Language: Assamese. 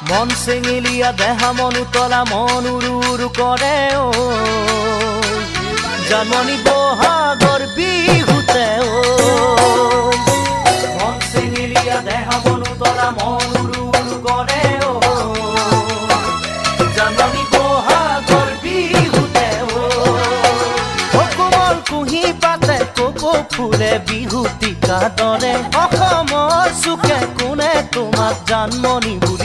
মন চেঙেলীয়া দেহা মন উতলা মন উৰু উৰু কৰে ঐ জানমণি বহাগৰ বিহুতে ঐ মন চেঙেলীয়া দেহা মন উতলা মন উৰু উৰু কৰে ঐ জানমণি বহাগৰ বিহুতে ঐ কোমল কুঁহি পাতে কপৌ ফুলে বিহুতি কাদৰে অসমৰ চুকে কোনে তোমাক জানমণি বুলি